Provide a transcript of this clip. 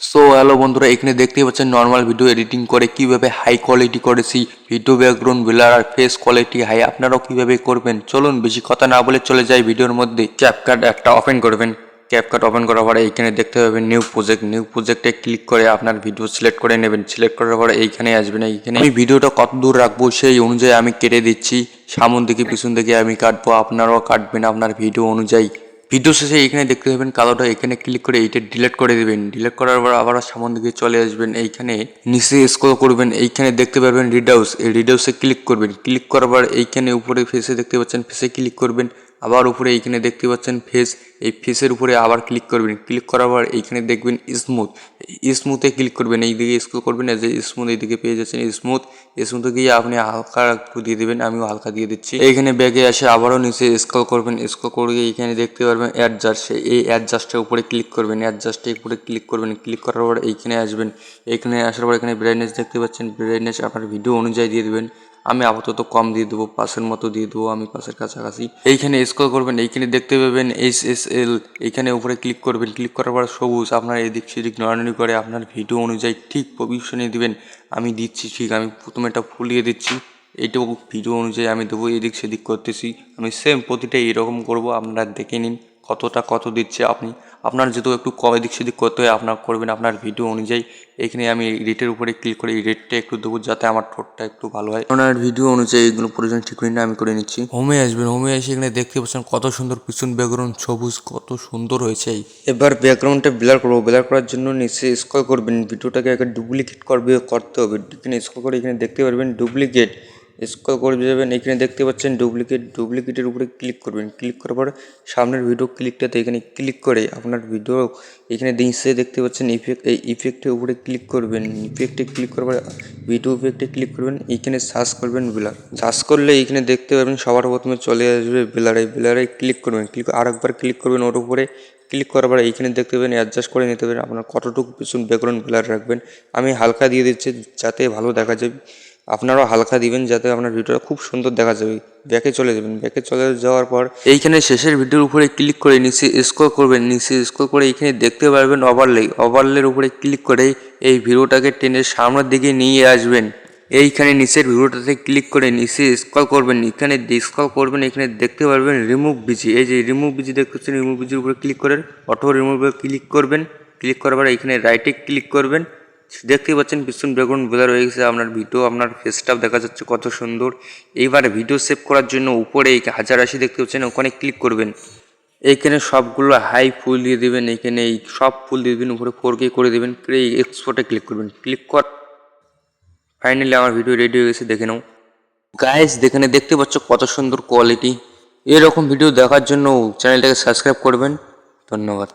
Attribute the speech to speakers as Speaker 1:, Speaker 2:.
Speaker 1: So hello বন্ধুরা, এখানে দেখতেই পাচ্ছেন নর্মাল ভিডিও এডিটিং করে কিভাবে হাই কোয়ালিটি করেছি। ভিডিও ব্যাকগ্রাউন্ড ব্লার আর ফেস কোয়ালিটি হাই আপনারাও কিভাবে করবেন চলুন বেশি কথা না বলে চলে যাই ভিডিওর মধ্যে। ক্যাপকাট একটা ওপেন করবেন। ক্যাপকাট ওপেন করার পরে এইখানে দেখতে পাবেন নিউ প্রজেক্টে ক্লিক করে আপনার ভিডিও সিলেক্ট করে নেবেন। সিলেক্ট করার পরে এইখানে আসবেন। এইখানে আমি ভিডিওটা কত দূর রাখবো সেই অনুযায়ী আমি কেটে দিচ্ছি। সামন দিকে পিছন দিকে আমি কাটবো, আপনারাও কাটবেন আপনার ভিডিও অনুযায়ী। ভিডিও শেষে এখানে দেখতে পাবেন কালোটা, এখানে ক্লিক করে এইটা ডিলিট করে দেবেন। ডিলিট করার পর আবার সামন দিকে চলে আসবেন। এইখানে নিচে স্ক্রল করবেন, এইখানে দেখতে পারবেন রিডিউস, এই রিডিউসে ক্লিক করবেন। ক্লিক করার পর এইখানে উপরে ফেসে দেখতে পাচ্ছেন, ফেসে ক্লিক করবেন। আবার উপরে এইখানে দেখতে পাচ্ছেন ফেস, এই ফেসের উপরে আবার ক্লিক করবেন। ক্লিক করার পর এইখানে দেখবেন স্মুথে ক্লিক করবেন। এইদিকে স্ক্রল করবেন, এই যে স্মুথ এইদিকে পেয়ে যাচ্ছেন স্মুথে গিয়ে আপনি হালকা একটু দিয়ে দেবেন, আমিও হালকা দিয়ে দিচ্ছি। এইখানে ব্যাগে আসে আবারও নিচে স্ক্রল করবেন। স্ক্রল করে এইখানে দেখতে পারবেন অ্যাডজাস্ট, এই অ্যাডজাস্টের উপরে ক্লিক করবেন। অ্যাডজাস্টের উপরে ক্লিক করবেন। ক্লিক করার পর এইখানে আসবেন। এইখানে আসার পর এখানে ব্রাইটনেস দেখতে পাচ্ছেন, ব্রাইটনেস আপনার ভিডিও অনুযায়ী দিয়ে দেবেন। আমি আপাতত কম দিয়ে দেবো, 5-এর মতো দিয়ে দেবো, আমি 5-এর কাছাকাছি। এইখানে স্ক্রল করবেন, এইখানে দেখতে পাবেন SSL, এইখানে উপরে ক্লিক করবেন। ক্লিক করার পর সবুজ আপনার এদিক সেদিক নড়ানড়ি করে আপনার ভিডিও অনুযায়ী ঠিক পজিশনে দিবেন। আমি দিচ্ছি ঠিক, আমি প্রথমে এটা ফুলিয়ে দিচ্ছি। এইটুকু ভিডিও অনুযায়ী আমি দেবো, এদিক সেদিক করতেছি। আমি সেম প্রতিটা এরকম করব, আপনারা দেখে নিন কত দিচ্ছে। আপনার যেহেতু একটু কম এদিক সেদিক করতে হয় আপনার করবেন আপনার ভিডিও অনুযায়ী। এখানে আমি রেটের উপরে ক্লিক করে এই রেটটা একটু দেবো যাতে আমার ঠোঁটটা একটু ভালো হয়। আপনার ভিডিও অনুযায়ী এগুলো প্রয়োজন ঠিক করে না আমি করে নিচ্ছি। হোমে আসবেন, হোমে এসে এখানে দেখতে পাচ্ছেন কত সুন্দর পিছন ব্যাকগ্রাউন্ড সবুজ, কত সুন্দর হয়েছে। এবার ব্যাকগ্রাউন্ডটা ব্লার করবো। ব্লার করার জন্য নিচে স্ক্রল করবেন, ভিডিওটাকে আগে ডুপ্লিকেট করতে হবে। এখানে স্ক্রল করে এখানে দেখতে পারবেন ডুপ্লিকেট, স্ক্রল করে যাবেন। এখানে দেখতে পাচ্ছেন ডুপ্লিকেটের উপরে ক্লিক করবেন। ক্লিক করার পর সামনের ভিডিও ক্লিকটাতে এখানে ক্লিক করে আপনার ভিডিও এখানে নিচে দেখতে পাচ্ছেন ইফেক্ট, এই ইফেক্টের উপরে ক্লিক করবেন। ইফেক্টে ক্লিক করার পর ভিডিও ইফেক্টে ক্লিক করবেন। এইখানে সার্চ করবেন ব্লার। সার্চ করলে এইখানে দেখতে পাবেন সবার প্রথমে চলে আসবে ব্লারে। ব্লারে ক্লিক করবেন। আরেকবার ক্লিক করবেন ওর উপরে। ক্লিক করার পর এইখানে দেখতে পাবেন অ্যাডজাস্ট করে নিতে পারেন আপনার কতটুকু পিছন ব্যাকগ্রাউন্ড ব্লার রাখবেন। আমি হালকা দিয়ে দিচ্ছি যাতে ভালো দেখা যাবে, আপনারাও হালকা দিবেন যাতে আপনার ভিডিওটা খুব সুন্দর দেখা যাবে। ব্যাকে চলে যাবেন। ব্যাকে চলে যাওয়ার পর এইখানে শেষের ভিডিওর উপরে ক্লিক করে নিচে স্ক্রল করবেন। নিচে স্ক্রল করে এইখানে দেখতে পারবেন ওভারলের উপরে ক্লিক করে এই ভিডিওটাকে টেনে সামনের দিকে নিয়ে আসবেন। এইখানে নিচের ভিডিওটাতে ক্লিক করে নিচে স্ক্রল করবেন। এখানে স্ক্রল করবেন, এখানে দেখতে পারবেন রিমুভ বিজি, এই যে রিমুভ বিজি দেখতে পাচ্ছেন, রিমুভ বিজির উপরে ক্লিক করেন, অটো রিমুভে ক্লিক করবেন। ক্লিক করার পর এখানে রাইটে ক্লিক করবেন। দেখতে পাচ্ছেন পিছন ব্যাকগ্রাউন্ড ব্লার হয়ে গেছে, আপনার ভিডিও আপনার ফেসটাও দেখা যাচ্ছে কত সুন্দর। এইবারে ভিডিও সেভ করার জন্য উপরে এই 1080 দেখতে পাচ্ছেন, ওখানে ক্লিক করবেন। এইখানে সবগুলো হাই ফুল দিয়ে দেবেন, এইখানে এই সব ফুল দিয়ে দেবেন, উপরে 4K করে দেবেন। এই এক্সপোর্টে ক্লিক করবেন। ক্লিক কর, ফাইনালি আমার ভিডিও রেডি হয়ে গেছে, দেখে নাও গাইস। এখানে দেখতে পাচ্ছ কত সুন্দর কোয়ালিটি। এরকম ভিডিও দেখার জন্য চ্যানেলটাকে সাবস্ক্রাইব করবেন। ধন্যবাদ।